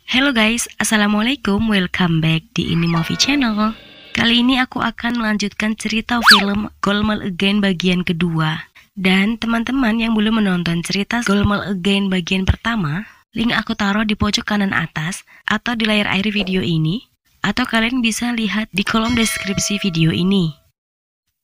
Hello guys, assalamualaikum, welcome back di Ini Movie Channel. Kali ini aku akan melanjutkan cerita film Golmaal Again bagian kedua. Dan teman-teman yang belum menonton cerita Golmaal Again bagian pertama, link aku taruh di pojok kanan atas atau di layar akhir video ini, atau kalian bisa lihat di kolom deskripsi video ini.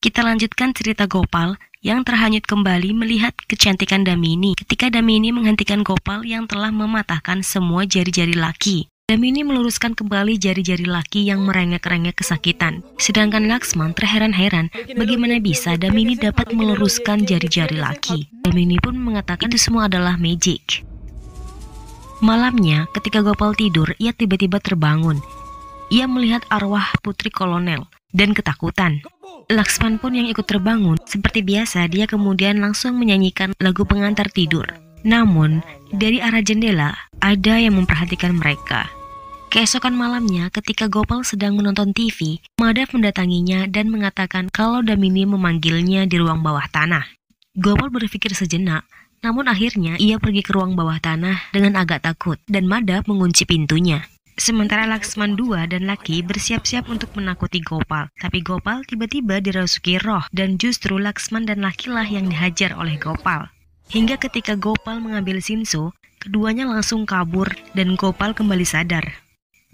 Kita lanjutkan cerita Gopal yang terhanyut kembali melihat kecantikan Damini ketika Damini menghentikan Gopal yang telah mematahkan semua jari-jari laki. Damini meluruskan kembali jari-jari laki yang merengek-rengek kesakitan. Sedangkan Laksman terheran-heran bagaimana bisa Damini dapat meluruskan jari-jari laki. Damini pun mengatakan itu semua adalah magic. Malamnya ketika Gopal tidur, ia tiba-tiba terbangun. Ia melihat arwah putri kolonel dan ketakutan. Laksman pun yang ikut terbangun. Seperti biasa, dia kemudian langsung menyanyikan lagu pengantar tidur. Namun, dari arah jendela, ada yang memperhatikan mereka. Keesokan malamnya, ketika Gopal sedang menonton TV, Madhav mendatanginya dan mengatakan kalau Damini memanggilnya di ruang bawah tanah. Gopal berpikir sejenak, namun akhirnya ia pergi ke ruang bawah tanah dengan agak takut, dan Madhav mengunci pintunya. Sementara Laksman II dan Laki bersiap-siap untuk menakuti Gopal. Tapi Gopal tiba-tiba dirasuki roh dan justru Laksman dan Lakilah yang dihajar oleh Gopal. Hingga ketika Gopal mengambil Shinso, keduanya langsung kabur dan Gopal kembali sadar.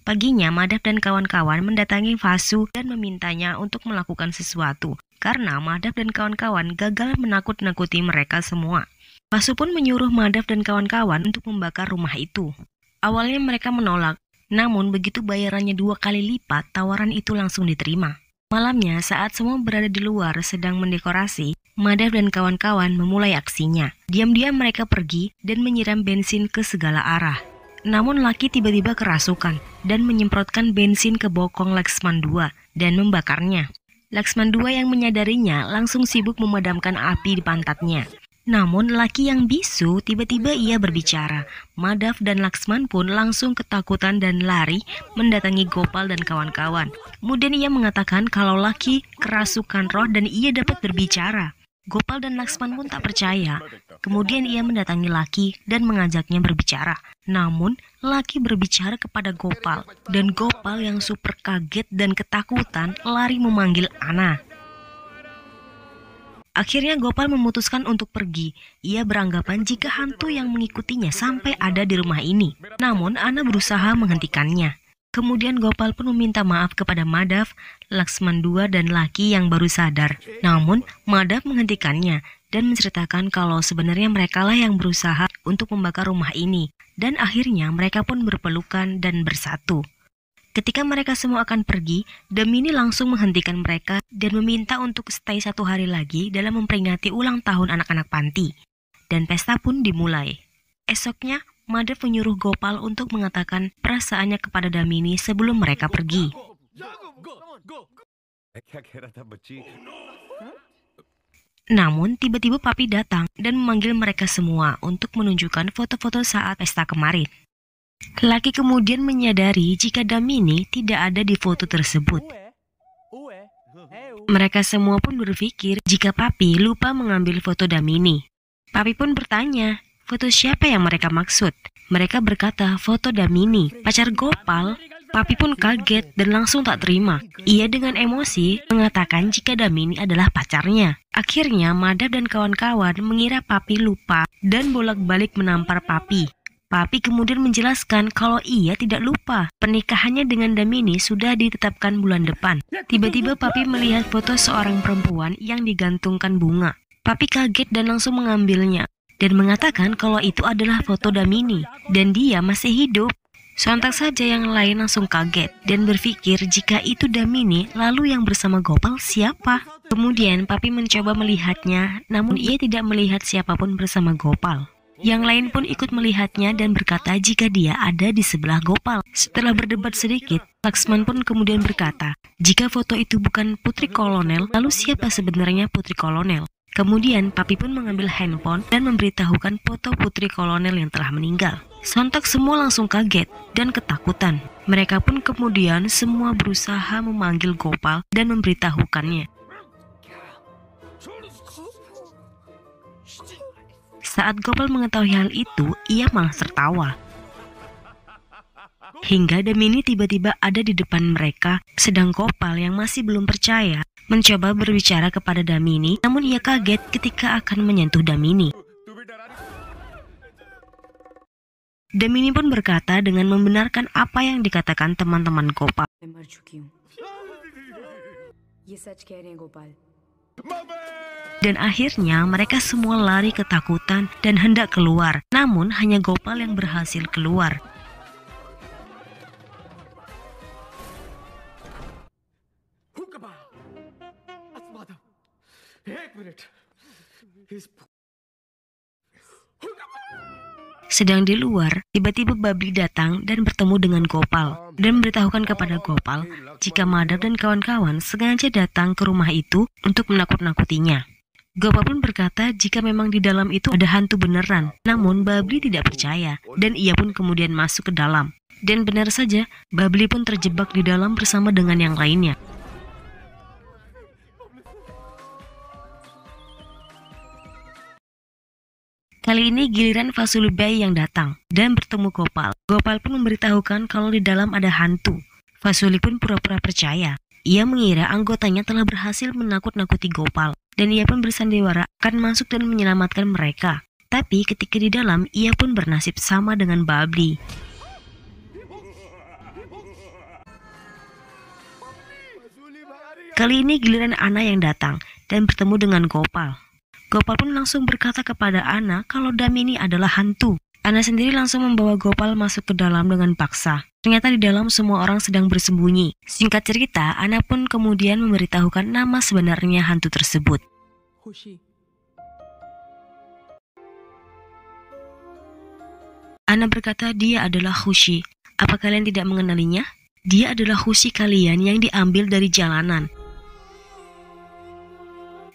Paginya Madhav dan kawan-kawan mendatangi Vasu dan memintanya untuk melakukan sesuatu. Karena Madhav dan kawan-kawan gagal menakut-nakuti mereka semua. Vasu pun menyuruh Madhav dan kawan-kawan untuk membakar rumah itu. Awalnya mereka menolak. Namun begitu bayarannya 2 kali lipat, tawaran itu langsung diterima. Malamnya saat semua berada di luar sedang mendekorasi, Madhav dan kawan-kawan memulai aksinya. Diam-diam mereka pergi dan menyiram bensin ke segala arah. Namun Laki tiba-tiba kerasukan dan menyemprotkan bensin ke bokong Laksman II dan membakarnya. Laksman II yang menyadarinya langsung sibuk memadamkan api di pantatnya. Namun Laki yang bisu tiba-tiba ia berbicara. Madhav dan Laksman pun langsung ketakutan dan lari mendatangi Gopal dan kawan-kawan. Kemudian ia mengatakan kalau Laki kerasukan roh dan ia dapat berbicara. Gopal dan Laksman pun tak percaya. Kemudian ia mendatangi Laki dan mengajaknya berbicara. Namun Laki berbicara kepada Gopal dan Gopal yang super kaget dan ketakutan lari memanggil Ana. Akhirnya Gopal memutuskan untuk pergi. Ia beranggapan jika hantu yang mengikutinya sampai ada di rumah ini. Namun Ana berusaha menghentikannya. Kemudian Gopal pun meminta maaf kepada Madhav, Laksman II dan Laki yang baru sadar. Namun Madhav menghentikannya dan menceritakan kalau sebenarnya merekalah yang berusaha untuk membakar rumah ini. Dan akhirnya mereka pun berpelukan dan bersatu. Ketika mereka semua akan pergi, Damini langsung menghentikan mereka dan meminta untuk stay 1 hari lagi dalam memperingati ulang tahun anak-anak panti. Dan pesta pun dimulai. Esoknya, Madhav menyuruh Gopal untuk mengatakan perasaannya kepada Damini sebelum mereka pergi. Namun, tiba-tiba Papi datang dan memanggil mereka semua untuk menunjukkan foto-foto saat pesta kemarin. Laki kemudian menyadari jika Damini tidak ada di foto tersebut. Mereka semua pun berpikir jika Papi lupa mengambil foto Damini. Papi pun bertanya, foto siapa yang mereka maksud? Mereka berkata foto Damini, pacar Gopal. Papi pun kaget dan langsung tak terima. Ia dengan emosi mengatakan jika Damini adalah pacarnya. Akhirnya Madhav dan kawan-kawan mengira Papi lupa dan bolak-balik menampar Papi. Papi kemudian menjelaskan kalau ia tidak lupa. Pernikahannya dengan Damini sudah ditetapkan bulan depan. Tiba-tiba Papi melihat foto seorang perempuan yang digantungkan bunga. Papi kaget dan langsung mengambilnya dan mengatakan kalau itu adalah foto Damini dan dia masih hidup. Sontak saja yang lain langsung kaget dan berpikir jika itu Damini, lalu yang bersama Gopal siapa? Kemudian Papi mencoba melihatnya, namun ia tidak melihat siapapun bersama Gopal. Yang lain pun ikut melihatnya dan berkata jika dia ada di sebelah Gopal. Setelah berdebat sedikit, Laksman pun kemudian berkata, jika foto itu bukan Putri Kolonel, lalu siapa sebenarnya Putri Kolonel? Kemudian Papi pun mengambil handphone dan memberitahukan foto Putri Kolonel yang telah meninggal. Sontak semua langsung kaget dan ketakutan. Mereka pun kemudian semua berusaha memanggil Gopal dan memberitahukannya. Saat Gopal mengetahui hal itu, ia malah tertawa. Hingga Damini tiba-tiba ada di depan mereka, sedang Gopal yang masih belum percaya mencoba berbicara kepada Damini, namun ia kaget ketika akan menyentuh Damini. Damini pun berkata dengan membenarkan apa yang dikatakan teman-teman Gopal. Dan akhirnya mereka semua lari ketakutan dan hendak keluar, namun hanya Gopal yang berhasil keluar. Sedang di luar, tiba-tiba Babli datang dan bertemu dengan Gopal dan memberitahukan kepada Gopal jika Madar dan kawan-kawan sengaja datang ke rumah itu untuk menakut-nakutinya. Gopal pun berkata jika memang di dalam itu ada hantu beneran, namun Babli tidak percaya dan ia pun kemudian masuk ke dalam. Dan benar saja, Babli pun terjebak di dalam bersama dengan yang lainnya. Kali ini giliran Fasulubai yang datang dan bertemu Gopal. Gopal pun memberitahukan kalau di dalam ada hantu. Fasuli pun pura-pura percaya. Ia mengira anggotanya telah berhasil menakut-nakuti Gopal dan ia pun bersandiwara akan masuk dan menyelamatkan mereka. Tapi ketika di dalam, ia pun bernasib sama dengan Babli. Kali ini giliran Ana yang datang dan bertemu dengan Gopal. Gopal pun langsung berkata kepada Ana kalau Damini adalah hantu. Ana sendiri langsung membawa Gopal masuk ke dalam dengan paksa. Ternyata di dalam semua orang sedang bersembunyi. Singkat cerita, Ana pun kemudian memberitahukan nama sebenarnya hantu tersebut. Ana berkata dia adalah Hushi. Apa kalian tidak mengenalinya? Dia adalah Hushi kalian yang diambil dari jalanan.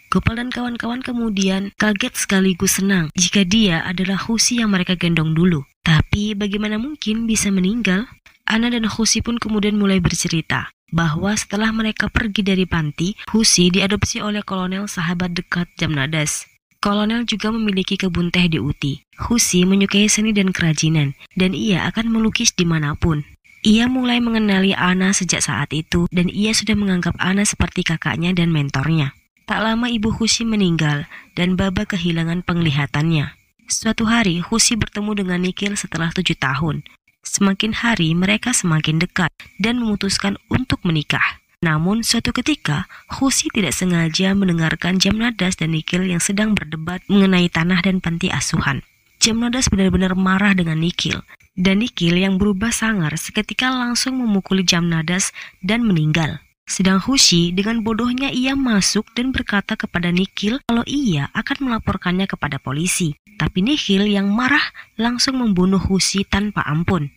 Gopal dan kawan-kawan kemudian kaget sekaligus senang jika dia adalah Hushi yang mereka gendong dulu. Tapi bagaimana mungkin bisa meninggal? Ana dan Hushi pun kemudian mulai bercerita bahwa setelah mereka pergi dari panti, Hushi diadopsi oleh kolonel sahabat dekat Jamnadas. Kolonel juga memiliki kebun teh di Uti. Hushi menyukai seni dan kerajinan, dan ia akan melukis dimanapun. Ia mulai mengenali Ana sejak saat itu, dan ia sudah menganggap Ana seperti kakaknya dan mentornya. Tak lama ibu Hushi meninggal dan Baba kehilangan penglihatannya. Suatu hari Hushi bertemu dengan Nikhil setelah 7 tahun. Semakin hari mereka semakin dekat dan memutuskan untuk menikah. Namun suatu ketika Hushi tidak sengaja mendengarkan Jamnadas dan Nikhil yang sedang berdebat mengenai tanah dan panti asuhan. Jamnadas benar-benar marah dengan Nikhil. Dan Nikhil yang berubah sangar seketika langsung memukuli Jamnadas dan meninggal. Sedang Hushi dengan bodohnya ia masuk dan berkata kepada Nikhil kalau ia akan melaporkannya kepada polisi. Tapi Nikhil yang marah langsung membunuh Hushi tanpa ampun.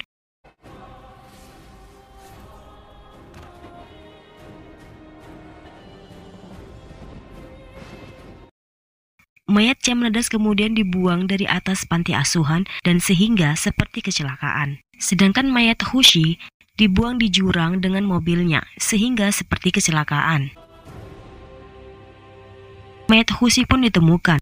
Mayat Jamnadas kemudian dibuang dari atas panti asuhan dan sehingga seperti kecelakaan. Sedangkan mayat Hushi dibuang di jurang dengan mobilnya, sehingga seperti kecelakaan. Mayat Hushi pun ditemukan.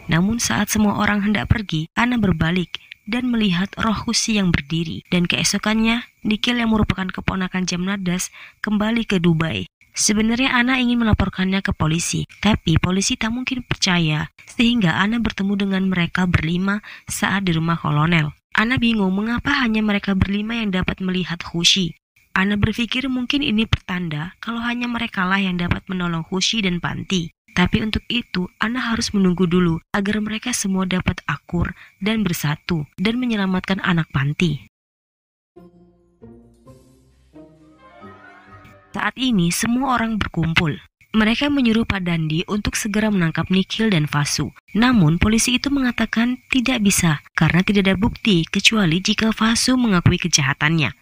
Namun saat semua orang hendak pergi, Ana berbalik dan melihat roh Hushi yang berdiri. Dan keesokannya, Nikhil yang merupakan keponakan Jamnadas kembali ke Dubai. Sebenarnya Ana ingin melaporkannya ke polisi, tapi polisi tak mungkin percaya, sehingga Ana bertemu dengan mereka berlima saat di rumah kolonel. Ana bingung mengapa hanya mereka berlima yang dapat melihat Hushi. Ana berpikir mungkin ini pertanda kalau hanya merekalah yang dapat menolong Hushi dan Panti. Tapi untuk itu, Ana harus menunggu dulu agar mereka semua dapat akur dan bersatu dan menyelamatkan anak Panti. Saat ini semua orang berkumpul. Mereka menyuruh Pak Dandi untuk segera menangkap Nikhil dan Vasu. Namun polisi itu mengatakan tidak bisa karena tidak ada bukti kecuali jika Vasu mengakui kejahatannya.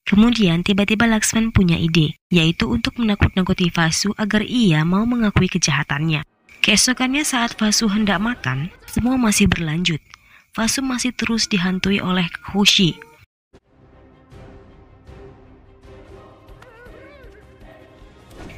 Kemudian tiba-tiba Laksman punya ide, yaitu untuk menakut-nakuti Vasu agar ia mau mengakui kejahatannya. Keesokannya saat Vasu hendak makan, semua masih berlanjut. Vasu masih terus dihantui oleh Hushi.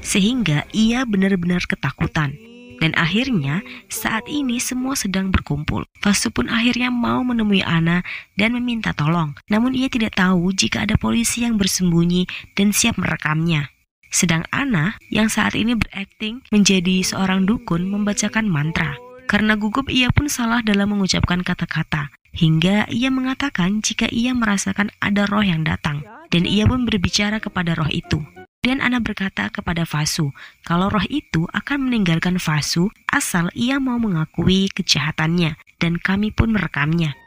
Sehingga ia benar-benar ketakutan. Dan akhirnya saat ini semua sedang berkumpul. Fasu pun akhirnya mau menemui Ana dan meminta tolong. Namun ia tidak tahu jika ada polisi yang bersembunyi dan siap merekamnya. Sedang Ana yang saat ini berakting menjadi seorang dukun membacakan mantra. Karena gugup ia pun salah dalam mengucapkan kata-kata. Hingga ia mengatakan jika ia merasakan ada roh yang datang. Dan ia pun berbicara kepada roh itu. Dan Ana berkata kepada Fasu kalau roh itu akan meninggalkan Fasu asal ia mau mengakui kejahatannya dan kami pun merekamnya.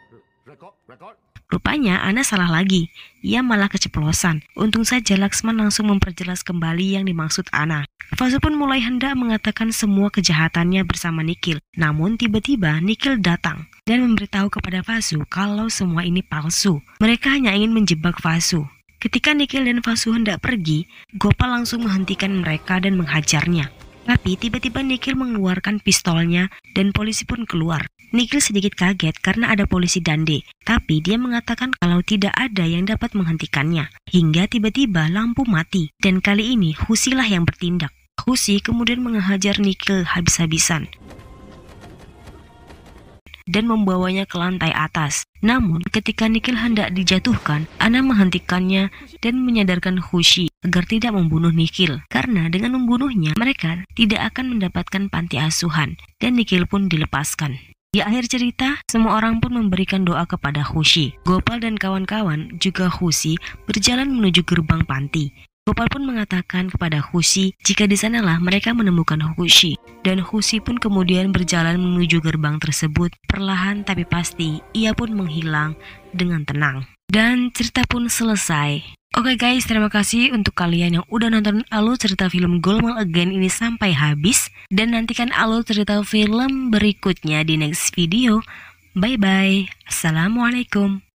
Rupanya Ana salah lagi, ia malah keceplosan. Untung saja Laksman langsung memperjelas kembali yang dimaksud Ana. Fasu pun mulai hendak mengatakan semua kejahatannya bersama Nikhil. Namun tiba-tiba Nikhil datang dan memberitahu kepada Fasu kalau semua ini palsu. Mereka hanya ingin menjebak Fasu. Ketika Nikhil dan Fasu hendak pergi, Gopal langsung menghentikan mereka dan menghajarnya. Tapi tiba-tiba Nikhil mengeluarkan pistolnya dan polisi pun keluar. Nikhil sedikit kaget karena ada polisi Dande, tapi dia mengatakan kalau tidak ada yang dapat menghentikannya. Hingga tiba-tiba lampu mati dan kali ini Husilah yang bertindak. Husi kemudian menghajar Nikhil habis-habisan dan membawanya ke lantai atas. Namun ketika Nikhil hendak dijatuhkan, Ana menghentikannya dan menyadarkan Husi agar tidak membunuh Nikhil. Karena dengan membunuhnya, mereka tidak akan mendapatkan panti asuhan dan Nikhil pun dilepaskan. Di akhir cerita, semua orang pun memberikan doa kepada Husi. Gopal dan kawan-kawan juga Husi berjalan menuju gerbang panti. Gopal pun mengatakan kepada Husi jika di sanalah mereka menemukan Husi. Dan Husi pun kemudian berjalan menuju gerbang tersebut. Perlahan tapi pasti, ia pun menghilang dengan tenang. Dan cerita pun selesai. Oke guys, terima kasih untuk kalian yang udah nonton alur cerita film Golmaal Again ini sampai habis. Dan nantikan alur cerita film berikutnya di next video. Bye-bye. Assalamualaikum.